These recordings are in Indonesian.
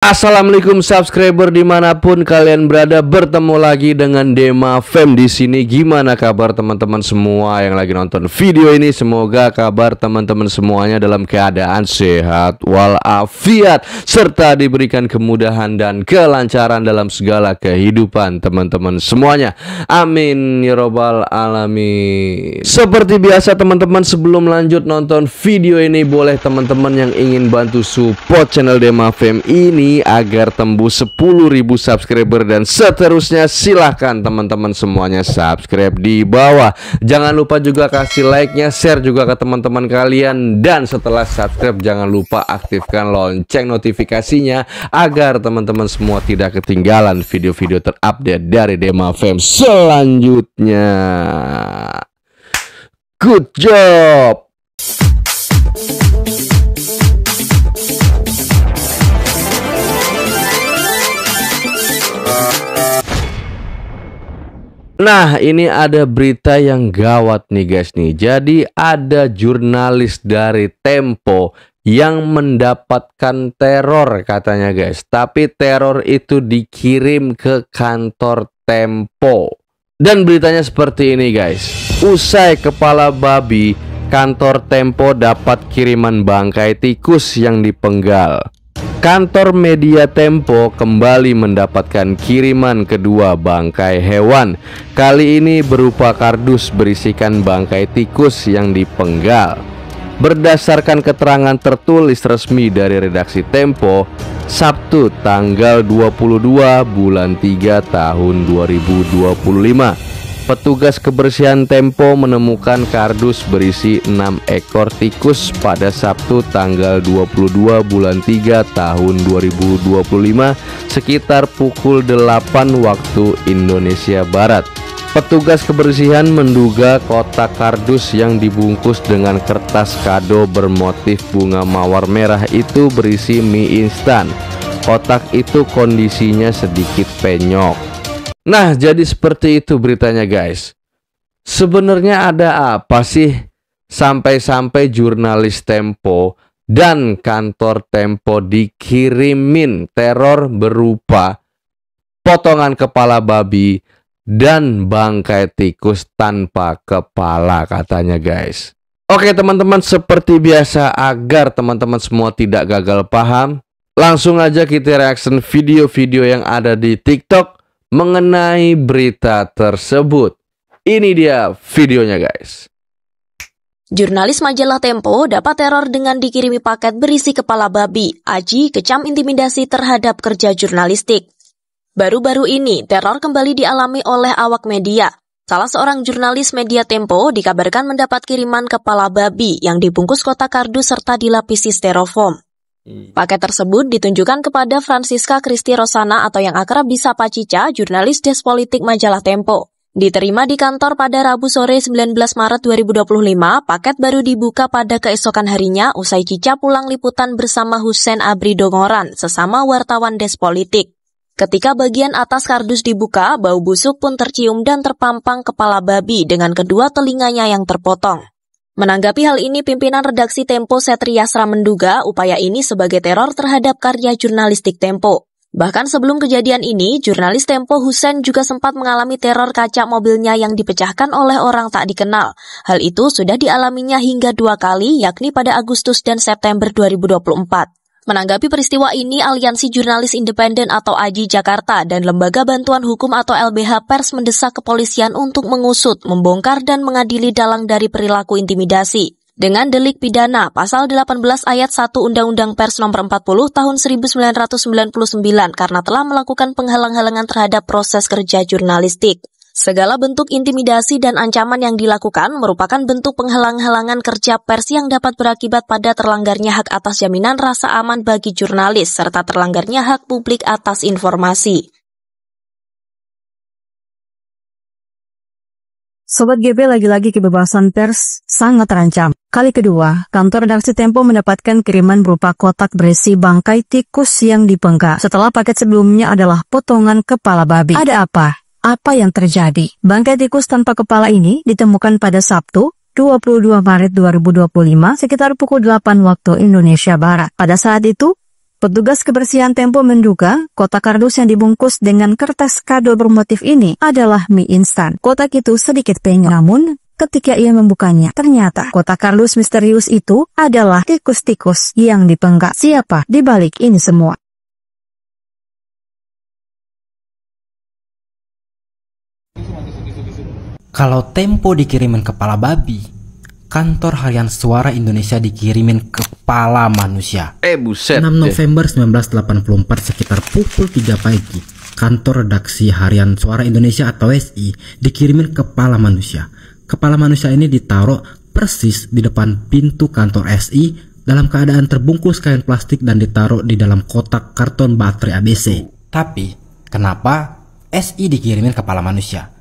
Assalamualaikum subscriber dimanapun kalian berada, bertemu lagi dengan Dema Fam di sini. Gimana kabar teman-teman semua yang lagi nonton video ini? Semoga kabar teman-teman semuanya dalam keadaan sehat walafiat serta diberikan kemudahan dan kelancaran dalam segala kehidupan teman-teman semuanya. Amin ya robbal alamin. Seperti biasa teman-teman, sebelum lanjut nonton video ini, boleh teman-teman yang ingin bantu support channel Dema Fam ini agar tembus 10.000 subscriber dan seterusnya, silahkan teman-teman semuanya subscribe di bawah. Jangan lupa juga kasih like-nya, share juga ke teman-teman kalian, dan setelah subscribe jangan lupa aktifkan lonceng notifikasinya agar teman-teman semua tidak ketinggalan video-video terupdate dari Dema Fam selanjutnya. Good job. Nah, ini ada berita yang gawat nih guys nih. Jadi ada jurnalis dari Tempo yang mendapatkan teror katanya guys. Tapi teror itu dikirim ke kantor Tempo. Dan beritanya seperti ini guys. Usai kepala babi, kantor Tempo dapat kiriman bangkai tikus yang dipenggal. Kantor media Tempo kembali mendapatkan kiriman kedua bangkai hewan. Kali ini berupa kardus berisikan bangkai tikus yang dipenggal. Berdasarkan keterangan tertulis resmi dari redaksi Tempo, Sabtu tanggal 22 bulan 3 tahun 2025, petugas kebersihan Tempo menemukan kardus berisi 6 ekor tikus pada Sabtu tanggal 22 bulan 3 tahun 2025 sekitar pukul 8 waktu Indonesia Barat. Petugas kebersihan menduga kotak kardus yang dibungkus dengan kertas kado bermotif bunga mawar merah itu berisi mie instan. Kotak itu kondisinya sedikit penyok. Nah, jadi seperti itu beritanya guys. Sebenarnya ada apa sih sampai-sampai jurnalis Tempo dan kantor Tempo dikirimin teror berupa potongan kepala babi dan bangkai tikus tanpa kepala katanya guys. Oke teman-teman, seperti biasa agar teman-teman semua tidak gagal paham, langsung aja kita reaction video-video yang ada di TikTok mengenai berita tersebut. Ini dia videonya guys. Jurnalis majalah Tempo dapat teror dengan dikirimi paket berisi kepala babi. Aji kecam intimidasi terhadap kerja jurnalistik. Baru-baru ini teror kembali dialami oleh awak media. Salah seorang jurnalis media Tempo dikabarkan mendapat kiriman kepala babi yang dibungkus kotak kardus serta dilapisi styrofoam. Paket tersebut ditunjukkan kepada Francisca Christy Rosana atau yang akrab disapa Cica, jurnalis Despolitik majalah Tempo. Diterima di kantor pada Rabu sore 19 Maret 2025, paket baru dibuka pada keesokan harinya usai Cica pulang liputan bersama Hussein Abri Dongoran, sesama wartawan Despolitik. Ketika bagian atas kardus dibuka, bau busuk pun tercium dan terpampang kepala babi dengan kedua telinganya yang terpotong. Menanggapi hal ini, pimpinan redaksi Tempo Setri Yasra menduga upaya ini sebagai teror terhadap karya jurnalistik Tempo. Bahkan sebelum kejadian ini, jurnalis Tempo Hussein juga sempat mengalami teror kaca mobilnya yang dipecahkan oleh orang tak dikenal. Hal itu sudah dialaminya hingga 2 kali, yakni pada Agustus dan September 2024. Menanggapi peristiwa ini, Aliansi Jurnalis Independen atau AJI Jakarta dan Lembaga Bantuan Hukum atau LBH Pers mendesak kepolisian untuk mengusut, membongkar dan mengadili dalang dari perilaku intimidasi dengan delik pidana pasal 18 ayat 1 Undang-Undang Pers nomor 40 tahun 1999 karena telah melakukan penghalang-halangan terhadap proses kerja jurnalistik. Segala bentuk intimidasi dan ancaman yang dilakukan merupakan bentuk penghalang-halangan kerja pers yang dapat berakibat pada terlanggarnya hak atas jaminan rasa aman bagi jurnalis serta terlanggarnya hak publik atas informasi. Sobat GB, lagi-lagi kebebasan pers sangat terancam. Kali kedua, kantor redaksi Tempo mendapatkan kiriman berupa kotak berisi bangkai tikus yang dipenggal. Setelah paket sebelumnya adalah potongan kepala babi. Ada apa? Apa yang terjadi? Bangkai tikus tanpa kepala ini ditemukan pada Sabtu, 22 Maret 2025 sekitar pukul 8 waktu Indonesia Barat. Pada saat itu, Petugas kebersihan Tempo menduga kotak kardus yang dibungkus dengan kertas kado bermotif ini adalah mie instan. Kotak itu sedikit penyok, namun ketika ia membukanya, ternyata kotak kardus misterius itu adalah tikus-tikus yang dipenggal. Siapa di balik ini semua? Kalau Tempo dikirimin kepala babi, kantor harian Suara Indonesia dikirimin kepala manusia. Buset. 6 November 1984 sekitar pukul 3 pagi, kantor redaksi harian Suara Indonesia atau SI dikirimin kepala manusia. Kepala manusia ini ditaruh persis di depan pintu kantor SI dalam keadaan terbungkus kain plastik dan ditaruh di dalam kotak karton baterai ABC. Tapi, kenapa SI dikirimin kepala manusia?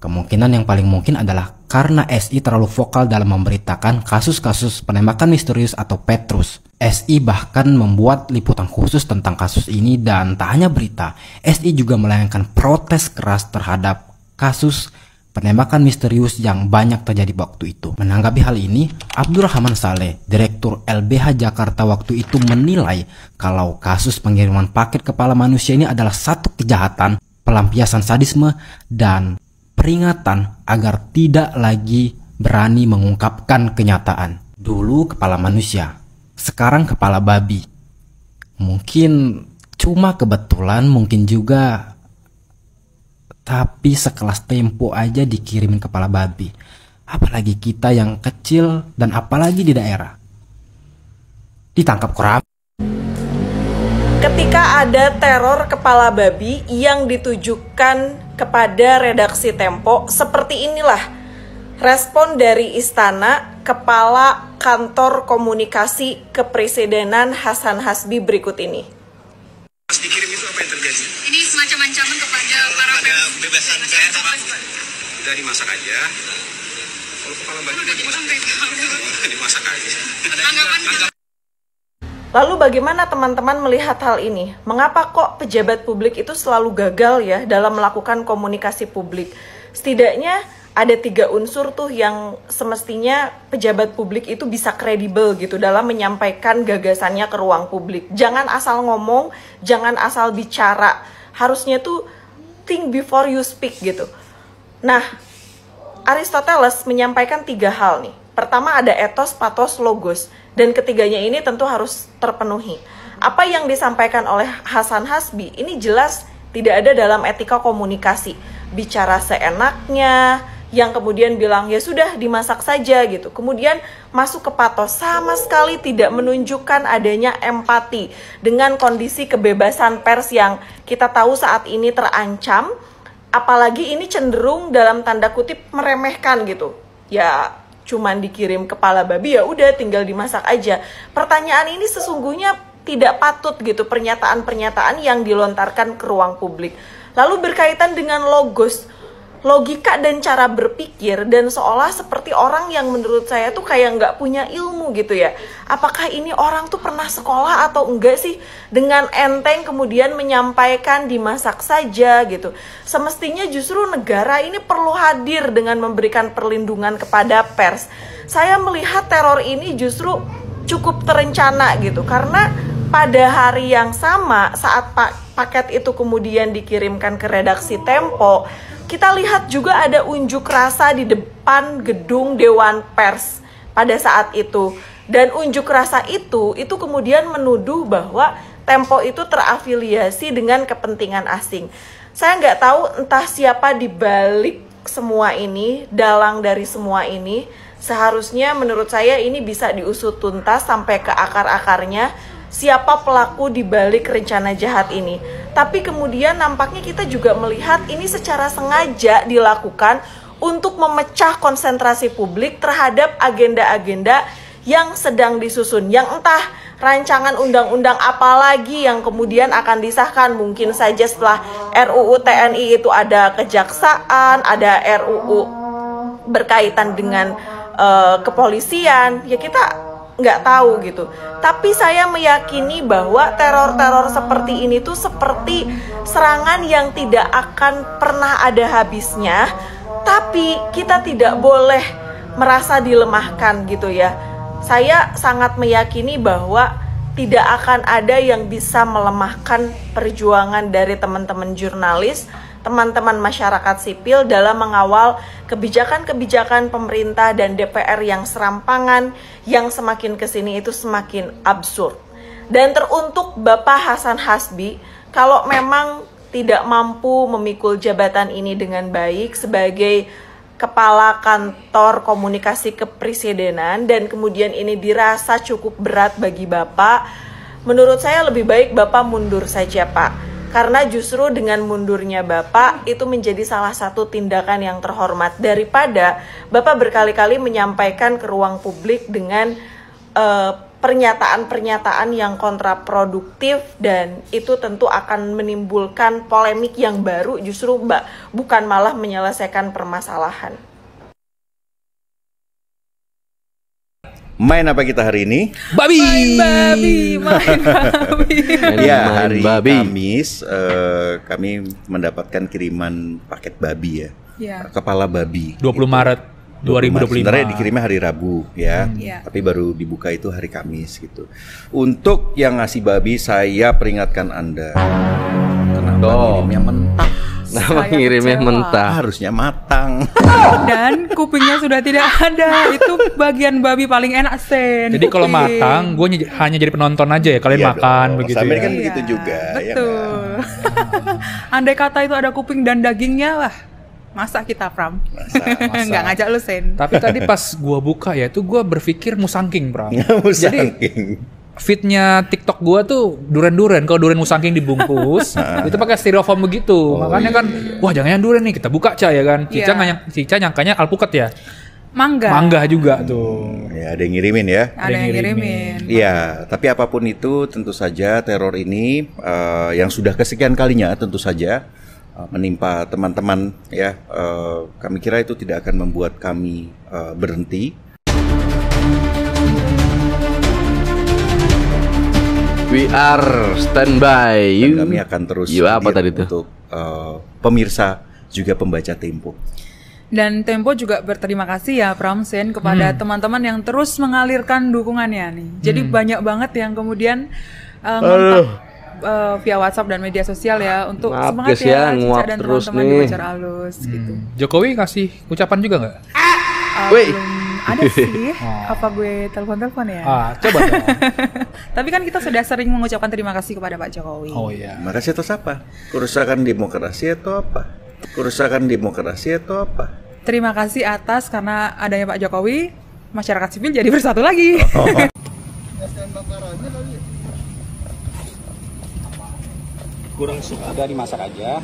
Kemungkinan yang paling mungkin adalah karena SI terlalu vokal dalam memberitakan kasus-kasus penembakan misterius atau Petrus. SI bahkan membuat liputan khusus tentang kasus ini, dan tak hanya berita, SI juga melayangkan protes keras terhadap kasus penembakan misterius yang banyak terjadi waktu itu. Menanggapi hal ini, Abdurrahman Saleh, Direktur LBH Jakarta waktu itu menilai kalau kasus pengiriman paket kepala manusia ini adalah satu kejahatan, pelampiasan sadisme, dan peringatan agar tidak lagi berani mengungkapkan kenyataan. Dulu kepala manusia, sekarang kepala babi. Mungkin cuma kebetulan, mungkin juga, tapi sekelas Tempo aja dikirimin kepala babi. Apalagi kita yang kecil dan apalagi di daerah. Ditangkap korup. Ketika ada teror kepala babi yang ditujukan kepada redaksi Tempo, seperti inilah respon dari Istana Kepala Kantor Komunikasi Kepresidenan Hasan Hasbi berikut ini. Pas dikirim itu apa yang terjadi? Ini semacam ancaman kepada para kebebasan pers, Pak. Udah dimasak aja. Kalau kepala babi dimasak aja. Ada Lalu bagaimana teman-teman melihat hal ini? Mengapa kok pejabat publik itu selalu gagal ya dalam melakukan komunikasi publik? Setidaknya ada 3 unsur tuh yang semestinya pejabat publik itu bisa kredibel gitu dalam menyampaikan gagasannya ke ruang publik. Jangan asal ngomong, jangan asal bicara. Harusnya tuh think before you speak gitu. Nah, Aristoteles menyampaikan 3 hal nih. Pertama ada ethos, pathos, logos. Dan ketiganya ini tentu harus terpenuhi. Apa yang disampaikan oleh Hasan Hasbi ini jelas tidak ada dalam etika komunikasi. Bicara seenaknya, yang kemudian bilang ya sudah dimasak saja gitu. Kemudian masuk ke pathos, sama sekali tidak menunjukkan adanya empati dengan kondisi kebebasan pers yang kita tahu saat ini terancam. Apalagi ini cenderung dalam tanda kutip meremehkan gitu. Ya cuman dikirim kepala babi ya udah tinggal dimasak aja. Pertanyaan ini sesungguhnya tidak patut gitu, pernyataan-pernyataan yang dilontarkan ke ruang publik. Lalu berkaitan dengan logos, logika dan cara berpikir, dan seolah seperti orang yang menurut saya tuh kayak nggak punya ilmu gitu ya. Apakah ini orang tuh pernah sekolah atau enggak sih dengan enteng kemudian menyampaikan dimasak saja gitu. Semestinya justru negara ini perlu hadir dengan memberikan perlindungan kepada pers. Saya melihat teror ini justru cukup terencana gitu, karena pada hari yang sama saat paket itu kemudian dikirimkan ke redaksi Tempo, kita lihat juga ada unjuk rasa di depan gedung Dewan Pers pada saat itu. Dan unjuk rasa itu kemudian menuduh bahwa Tempo itu terafiliasi dengan kepentingan asing. Saya nggak tahu entah siapa di balik semua ini, dalang dari semua ini. Seharusnya menurut saya ini bisa diusut tuntas sampai ke akar-akarnya. Siapa pelaku di balik rencana jahat ini. Tapi kemudian nampaknya kita juga melihat ini secara sengaja dilakukan untuk memecah konsentrasi publik terhadap agenda-agenda yang sedang disusun. Yang entah rancangan undang-undang apa lagi yang kemudian akan disahkan. Mungkin saja setelah RUU TNI itu ada kejaksaan, ada RUU berkaitan dengan kepolisian. Ya kita nggak tahu gitu. Tapi saya meyakini bahwa teror-teror seperti ini tuh seperti serangan yang tidak akan pernah ada habisnya. Tapi kita tidak boleh merasa dilemahkan gitu ya. Saya sangat meyakini bahwa tidak akan ada yang bisa melemahkan perjuangan dari teman-teman jurnalis, teman-teman masyarakat sipil dalam mengawal kebijakan-kebijakan pemerintah dan DPR yang serampangan, yang semakin kesini itu semakin absurd. Dan teruntuk Bapak Hasan Hasbi, kalau memang tidak mampu memikul jabatan ini dengan baik sebagai Kepala Kantor Komunikasi Kepresidenan dan kemudian ini dirasa cukup berat bagi Bapak, menurut saya lebih baik Bapak mundur saja, Pak. Karena justru dengan mundurnya Bapak itu menjadi salah satu tindakan yang terhormat daripada Bapak berkali-kali menyampaikan ke ruang publik dengan pernyataan-pernyataan yang kontraproduktif, dan itu tentu akan menimbulkan polemik yang baru, justru bukan malah menyelesaikan permasalahan. Main apa kita hari ini? Babi. Main babi. Ya, hari Kamis kami mendapatkan kiriman paket babi ya. Kepala babi. 20 Maret 2025. Sebenarnya dikirimnya hari Rabu ya, tapi baru dibuka itu hari Kamis gitu. Untuk yang ngasih babi, saya peringatkan Anda, kenapa ngirimnya mentah? Nama ngirimnya mentah. Harusnya matang. Dan kupingnya sudah tidak ada. Itu bagian babi paling enak, Sen. Jadi kalau matang, gue hanya jadi penonton aja ya, kalian makan dong. begitu Sampai ya. kan begitu juga. Betul. Ya, andai kata itu ada kuping dan dagingnya, wah. Masa kita, Pram? Masa. Nggak ngajak lu, Sen. Tapi tadi pas gue buka ya, itu gue berpikir musangking, Pram. Musangking. Feednya TikTok gue tuh duren-duren. Kalau duren musangking dibungkus, itu pakai styrofoam begitu. Makanya kan, wah jangan duren nih, kita buka Ca ya kan. Cica nyangkanya alpukat ya. Mangga juga tuh. Ya, ada yang ngirimin ya. Ada yang ngirimin. Iya, tapi apapun itu tentu saja teror ini yang sudah kesekian kalinya tentu saja menimpa teman-teman ya. Kami kira itu tidak akan membuat kami berhenti. We are standby. Dan kami akan terus apa tadi tuh? Untuk pemirsa juga pembaca Tempo. Dan Tempo juga berterima kasih ya Pram Sen kepada teman-teman yang terus mengalirkan dukungannya nih. Jadi banyak banget yang kemudian via WhatsApp dan media sosial ya untuk semangat ya Cica dan teman-teman di Pacar Alus gitu. Jokowi kasih ucapan juga nggak? Ada sih. Apa gue telepon ya? Coba dong. Tapi kan kita sudah sering mengucapkan terima kasih kepada Pak Jokowi. Oh iya. Makasih atas apa? Kerusakan demokrasi atau apa? Kerusakan demokrasi atau apa? Terima kasih atas karena adanya Pak Jokowi, masyarakat sipil jadi bersatu lagi. Kurang suka. Udah dimasak aja.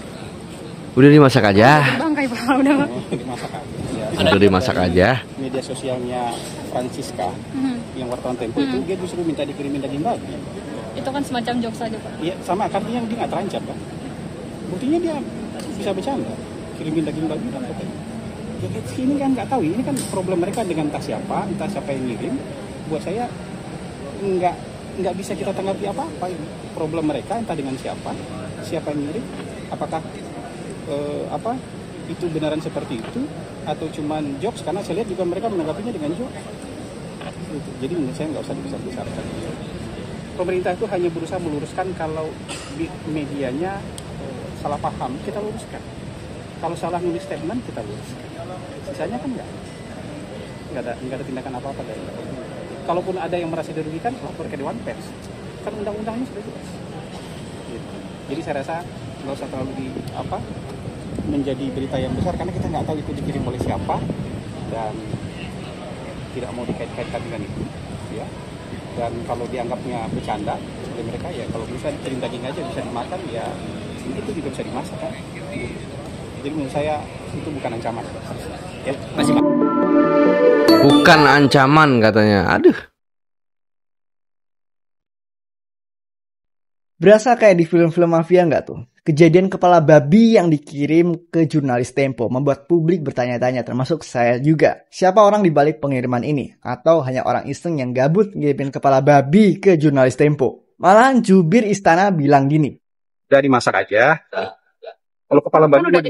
Udah dimasak aja. Bangkai Pak, udah. Dimasak aja. Ya. Udah dimasak aja. Media sosialnya Francisca yang wartawan Tempo itu dia justru minta dikirimin daging babi. Itu kan semacam jokes aja Pak. Iya, sama artinya dia nggak terancam kan. Buktinya dia bisa bercanda. Kirimin daging babi dan katanya. Ya, ini kan nggak tahu. Ini kan problem mereka dengan entah siapa yang ngirim. Buat saya nggak bisa kita tanggapi apa-apa ini. Problem mereka entah dengan siapa yang ngirim. Apakah itu benaran seperti itu atau cuman jokes, karena saya lihat juga mereka menanggapinya dengan jokes. Jadi menurut saya nggak usah dibesar-besarkan. Pemerintah itu hanya berusaha meluruskan kalau di medianya salah paham, kita luruskan. Kalau salah nulis statement, kita luruskan. Sisanya kan nggak ada tindakan apa-apa dari itu. Kalaupun ada yang merasa dirugikan, lapor ke Dewan Pers. Kan undang-undangnya sudah jelas. Gitu. Jadi saya rasa nggak usah terlalu menjadi berita yang besar, karena kita nggak tahu itu dikirim oleh siapa dan tidak mau dikait-kaitkan dengan itu ya. Dan kalau dianggapnya bercanda oleh mereka ya, kalau bisa dikirim daging aja bisa dimakan ya, itu juga bisa dimasak kan. Jadi menurut saya itu bukan ancaman ya. Bukan ancaman katanya. Aduh. Berasa kayak di film-film mafia nggak tuh? Kejadian kepala babi yang dikirim ke jurnalis Tempo membuat publik bertanya-tanya, termasuk saya juga. Siapa orang di balik pengiriman ini? Atau hanya orang iseng yang gabut ngirimin kepala babi ke jurnalis Tempo? Malahan jubir istana bilang gini. Udah dimasak aja. Kalau kepala babi udah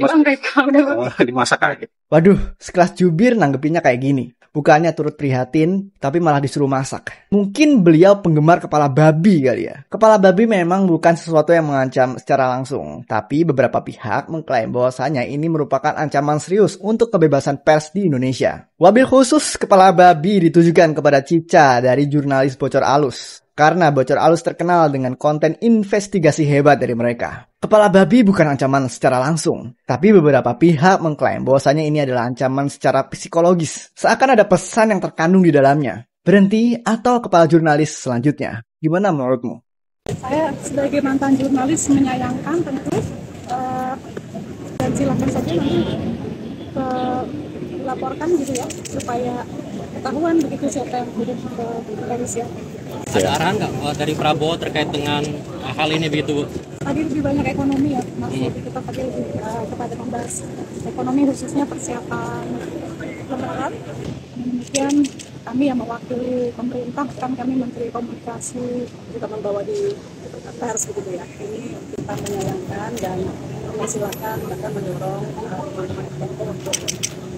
dimasak aja. Waduh, sekelas jubir nanggepinnya kayak gini. Bukannya turut prihatin, tapi malah disuruh masak. Mungkin beliau penggemar kepala babi kali ya. Kepala babi memang bukan sesuatu yang mengancam secara langsung. Tapi beberapa pihak mengklaim bahwasanya ini merupakan ancaman serius untuk kebebasan pers di Indonesia. Wabil khusus kepala babi ditujukan kepada Cica dari jurnalis Bocor Alus. Karena Bocor Alus terkenal dengan konten investigasi hebat dari mereka. Kepala babi bukan ancaman secara langsung, tapi beberapa pihak mengklaim bahwasanya ini adalah ancaman secara psikologis. Seakan ada pesan yang terkandung di dalamnya. Berhenti atau kepala jurnalis selanjutnya. Gimana menurutmu? Saya sebagai mantan jurnalis menyayangkan tentu, dan silakan saja nanti laporkan gitu ya, supaya ketahuan begitu siapa yang kirim ke kepolisian. Ada arahan nggak dari Prabowo terkait dengan hal ini begitu, Bu? Tadi lebih banyak ekonomi ya, maksudnya kita tadi lebih kepada membahas ekonomi khususnya persiapan Lebaran. Demikian kami yang mewakili pemerintah, kan kami Menteri Komunikasi juga membawa di pers begitu ya. Ini kita menyayangkan dan silakan bahkan mendorong teman-teman Tempo untuk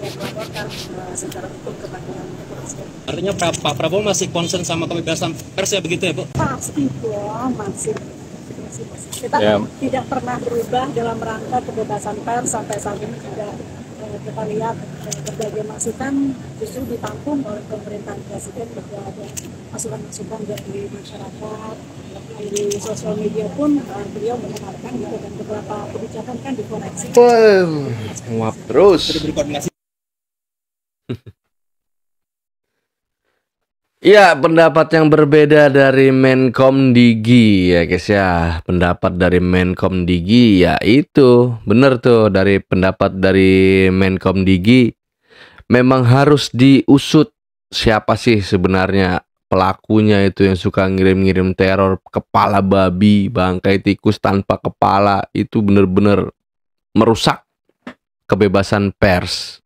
melaporkan secara hukum kepada kepolisian. Artinya Pak Prabowo masih concern sama kebebasan pers ya begitu ya, Bu? Pasti dong, masih. Kita tidak pernah berubah dalam rangka kebebasan pers sampai saat ini juga kita lihat berbagai masukan justru ditampung oleh pemerintahan presiden, bahwa ada masukan-masukan dari masyarakat di sosial media pun beliau mendengarkan gitu, dan beberapa kebijakan kan dikoreksi. Nguap terus. Ya, pendapat yang berbeda dari Menkom Digi ya guys ya. Pendapat dari Menkom Digi ya itu bener tuh, dari pendapat dari Menkom Digi memang harus diusut siapa sih sebenarnya pelakunya itu yang suka ngirim-ngirim teror kepala babi, bangkai tikus tanpa kepala. Itu bener-bener merusak kebebasan pers.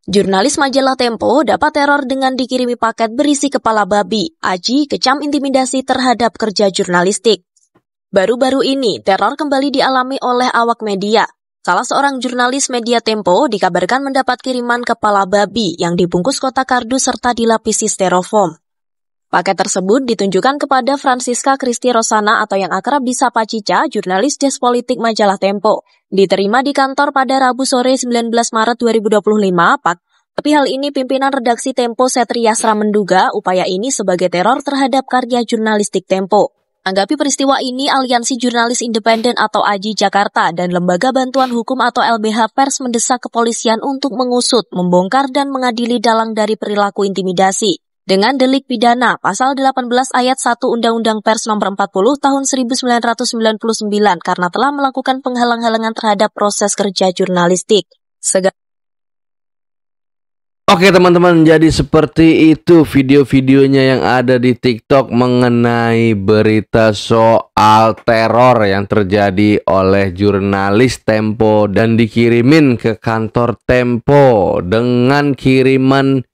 Jurnalis majalah Tempo dapat teror dengan dikirimi paket berisi kepala babi. Aji kecam intimidasi terhadap kerja jurnalistik. Baru-baru ini, teror kembali dialami oleh awak media. Salah seorang jurnalis media Tempo dikabarkan mendapat kiriman kepala babi yang dibungkus kotak kardus serta dilapisi styrofoam. Paket tersebut ditunjukkan kepada Francisca Kristi Rosana atau yang akrab disapa Cica, jurnalis Desk Politik majalah Tempo. Diterima di kantor pada Rabu sore 19 Maret 2025, tapi hal ini pimpinan redaksi Tempo Setri Yasra menduga upaya ini sebagai teror terhadap karya jurnalistik Tempo. Anggapi peristiwa ini, Aliansi Jurnalis Independen atau AJI Jakarta dan Lembaga Bantuan Hukum atau LBH Pers mendesak kepolisian untuk mengusut, membongkar dan mengadili dalang dari perilaku intimidasi. Dengan delik pidana pasal 18 ayat 1 Undang-Undang Pers Nomor 40 Tahun 1999 karena telah melakukan penghalang-halangan terhadap proses kerja jurnalistik. Oke teman-teman, jadi seperti itu video-videonya yang ada di TikTok mengenai berita soal teror yang terjadi oleh jurnalis Tempo dan dikirimin ke kantor Tempo dengan kiriman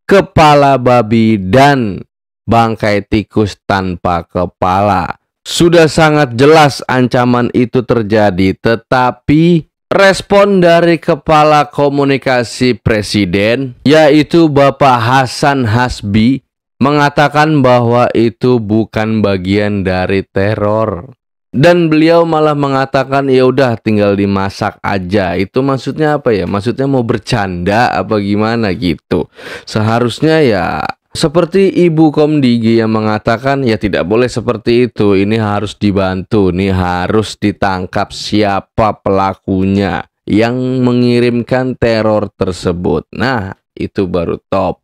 kepala babi dan bangkai tikus tanpa kepala. Sudah sangat jelas ancaman itu terjadi, tetapi respon dari Kepala Komunikasi Presiden, yaitu Bapak Hasan Hasbi, mengatakan bahwa itu bukan bagian dari teror. Dan beliau malah mengatakan ya udah tinggal dimasak aja. Itu maksudnya apa ya? Maksudnya mau bercanda apa gimana gitu. Seharusnya ya seperti Ibu Komdigi yang mengatakan ya tidak boleh seperti itu. Ini harus dibantu, ini harus ditangkap siapa pelakunya yang mengirimkan teror tersebut. Nah, itu baru top.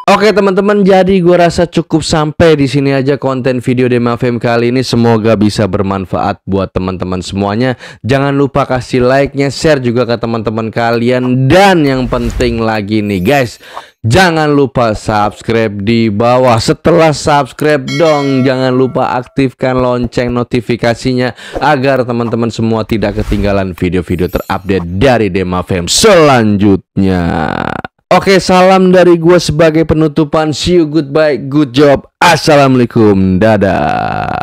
Oke teman-teman, jadi gue rasa cukup sampai di sini aja konten video Dema Fame kali ini. Semoga bisa bermanfaat buat teman-teman semuanya. Jangan lupa kasih like-nya, share juga ke teman-teman kalian. Dan yang penting lagi nih guys, jangan lupa subscribe di bawah. Setelah subscribe dong, jangan lupa aktifkan lonceng notifikasinya agar teman-teman semua tidak ketinggalan video-video terupdate dari Dema Fame selanjutnya. Oke, salam dari gue sebagai penutupan. See you, goodbye, good job. Assalamualaikum, dadah.